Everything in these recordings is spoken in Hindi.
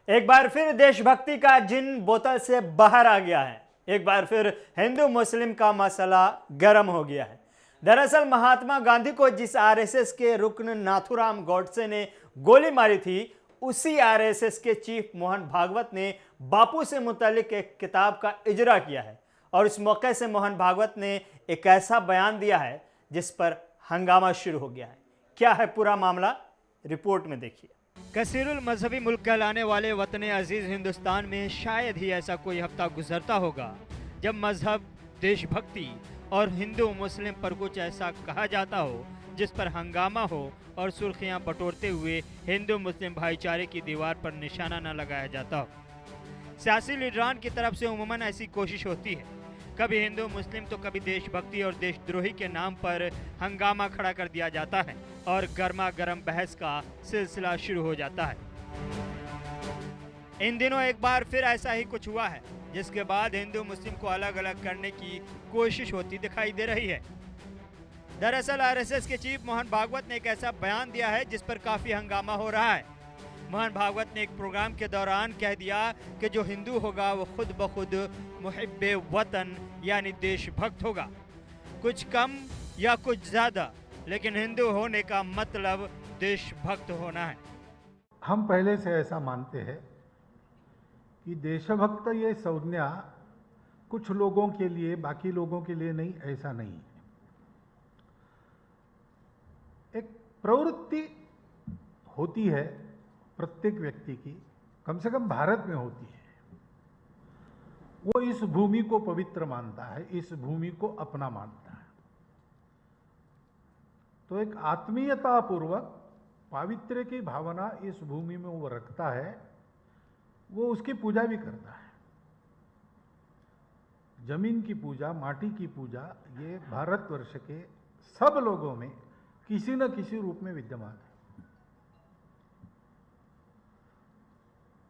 एक बार फिर देशभक्ति का जिन बोतल से बाहर आ गया है। एक बार फिर हिंदू मुस्लिम का मसला गर्म हो गया है। दरअसल महात्मा गांधी को जिस आरएसएस के रुकन नाथूराम गॉडसे ने गोली मारी थी, उसी आरएसएस के चीफ मोहन भागवत ने बापू से मुतालिक एक किताब का इजरा किया है और इस मौके से मोहन भागवत ने एक ऐसा बयान दिया है जिस पर हंगामा शुरू हो गया है। क्या है पूरा मामला, रिपोर्ट में देखिए। कसीरुल मजहबी मुल्क कहलाने वाले वतन अजीज हिंदुस्तान में शायद ही ऐसा कोई हफ्ता गुजरता होगा जब मजहब, देशभक्ति और हिंदू मुस्लिम पर कुछ ऐसा कहा जाता हो जिस पर हंगामा हो और सुर्खियां बटोरते हुए हिंदू मुस्लिम भाईचारे की दीवार पर निशाना न लगाया जाता हो। सियासी लीडरान की तरफ से उमूमन ऐसी कोशिश होती है, कभी हिंदू मुस्लिम तो कभी देशभक्ति और देशद्रोही के नाम पर हंगामा खड़ा कर दिया जाता है और गर्मा गर्म बहस का सिलसिला शुरू हो जाता है। इन दिनों एक बार फिर ऐसा ही कुछ हुआ है, जिसके बाद हिंदू मुस्लिम को अलग अलग करने की कोशिश होती दिखाई दे रही है। दरअसल आरएसएस के चीफ मोहन भागवत ने एक ऐसा बयान दिया है जिस पर काफी हंगामा हो रहा है। मोहन भागवत ने एक प्रोग्राम के दौरान कह दिया कि जो हिंदू होगा वो खुद ब खुद मुहिब्बे वतन यानी देशभक्त होगा, कुछ कम या कुछ ज्यादा, लेकिन हिंदू होने का मतलब देशभक्त होना है। हम पहले से ऐसा मानते हैं कि देशभक्त ये संज्ञा कुछ लोगों के लिए, बाकी लोगों के लिए नहीं, ऐसा नहीं है। एक प्रवृत्ति होती है प्रत्येक व्यक्ति की, कम से कम भारत में होती है। वो इस भूमि को पवित्र मानता है, इस भूमि को अपना मानता है। तो एक आत्मीयता पूर्वक पावित्र्य की भावना इस भूमि में वो रखता है, वो उसकी पूजा भी करता है। जमीन की पूजा, माटी की पूजा, ये भारतवर्ष के सब लोगों में किसी न किसी रूप में विद्यमान है।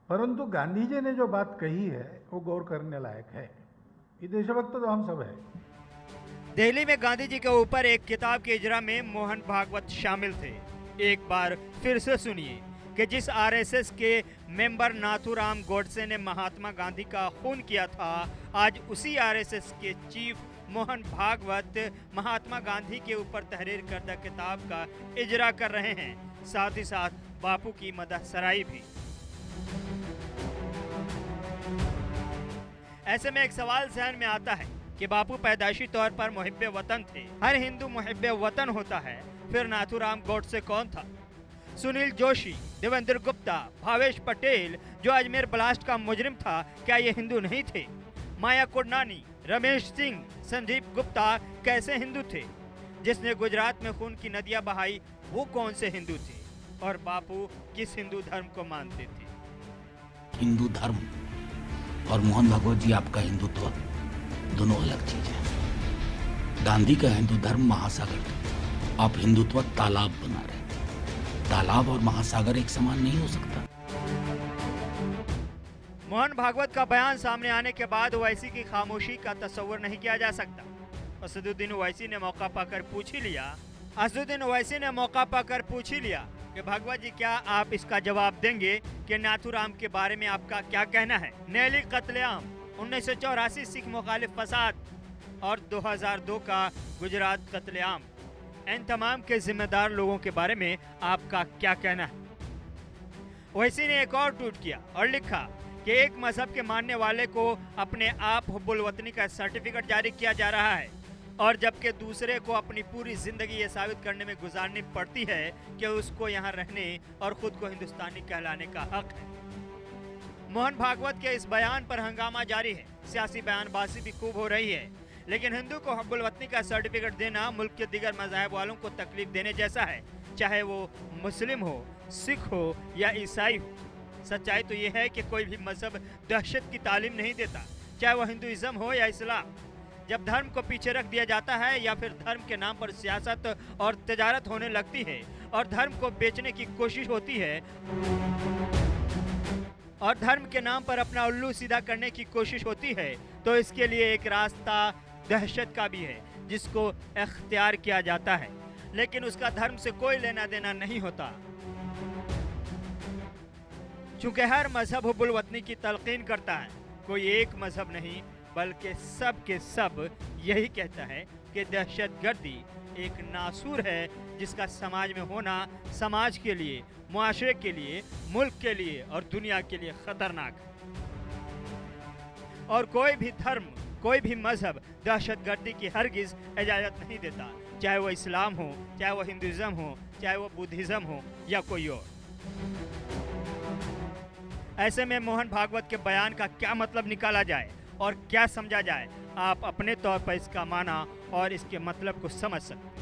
परंतु गांधी जी ने जो बात कही है वो गौर करने लायक है। ये देशभक्त तो हम सब है। दिल्ली में गांधी जी के ऊपर एक किताब के इजरा में मोहन भागवत शामिल थे। एक बार फिर से सुनिए कि जिस आरएसएस के मेंबर नाथूराम गॉडसे ने महात्मा गांधी का खून किया था, आज उसी आरएसएस के चीफ मोहन भागवत महात्मा गांधी के ऊपर तहरीर करदा किताब का इजरा कर रहे हैं, साथ ही साथ बापू की मदह सराई भी। ऐसे में एक सवाल जहन में आता है कि बापू पैदाइशी तौर पर मुहिब्बे वतन थे। हर हिंदू मुहिब्बे वतन होता है, फिर नाथूराम गॉडसे कौन था? सुनील जोशी, देवेंद्र गुप्ता, भावेश पटेल जो अजमेर ब्लास्ट का मुजरिम था, क्या ये हिंदू नहीं थे? माया कोडनानी, रमेश सिंह, संदीप गुप्ता कैसे हिंदू थे? जिसने गुजरात में खून की नदियां बहाई वो कौन से हिंदू थे? और बापू किस हिंदू धर्म को मानते थे? हिंदू धर्म और मोहन भागवत जी आपका हिंदुत्व दोनों अलग चीज है। गांधी का हिंदू धर्म महासागर था, आप हिंदुत्व तालाब बना रहे। तालाब और महासागर एक समान नहीं हो सकता। मोहन भागवत का बयान सामने आने के बाद ओवैसी की खामोशी का तस्वर नहीं किया जा सकता। असदुद्दीन ओवैसी ने मौका पाकर पूछ ही लिया कि भागवत जी, क्या आप इसका जवाब देंगे कि नाथूराम के बारे में आपका क्या कहना है? नेली कत्लेआम, 1984 सिख मुखालिफ फसाद और 2002 का गुजरात कत्लेआम, इन तमाम के जिम्मेदार लोगों के बारे में आपका क्या कहना है? ओवैसी ने एक और ट्वीट किया और लिखा कि एक मजहब के मानने वाले को अपने आप हुब्बुल वतनी का सर्टिफिकेट जारी किया जा रहा है, और जबकि दूसरे को अपनी पूरी जिंदगी ये साबित करने में गुजारनी पड़ती है कि उसको यहाँ रहने और खुद को हिंदुस्तानी कहलाने का हक है। मोहन भागवत के इस बयान पर हंगामा जारी है, सियासी बयानबाजी भी खूब हो रही है, लेकिन हिंदू को हुब्बुल वतनी का सर्टिफिकेट देना मुल्क के दीगर मज़ाहिब वालों को तकलीफ देने जैसा है, चाहे वो मुस्लिम हो, सिख हो या ईसाई हो। सच्चाई तो ये है कि कोई भी मजहब दहशत की तालीम नहीं देता, चाहे वो हिंदुइज्म हो या इस्लाम। जब धर्म को पीछे रख दिया जाता है या फिर धर्म के नाम पर सियासत और तजारत होने लगती है और धर्म को बेचने की कोशिश होती है और धर्म के नाम पर अपना उल्लू सीधा करने की कोशिश होती है, तो इसके लिए एक रास्ता दहशत का भी है जिसको इख्तियार किया जाता है, लेकिन उसका धर्म से कोई लेना देना नहीं होता। चूँकि हर मजहब हुब्बुल वतनी की तलकीन करता है, कोई एक मजहब नहीं बल्कि सब के सब यही कहता है कि दहशतगर्दी एक नासूर है जिसका समाज में होना समाज के लिए, मुआशरे के लिए, मुल्क के लिए और दुनिया के लिए खतरनाक है। और कोई भी धर्म, कोई भी मजहब दहशतगर्दी की हरगिज़ इजाज़त नहीं देता, चाहे वो इस्लाम हो, चाहे वो हिंदुज़म हो, चाहे वो बुद्धिज़्म हो या कोई और। ऐसे में मोहन भागवत के बयान का क्या मतलब निकाला जाए और क्या समझा जाए, आप अपने तौर पर इसका माना और इसके मतलब को समझ सकते हैं।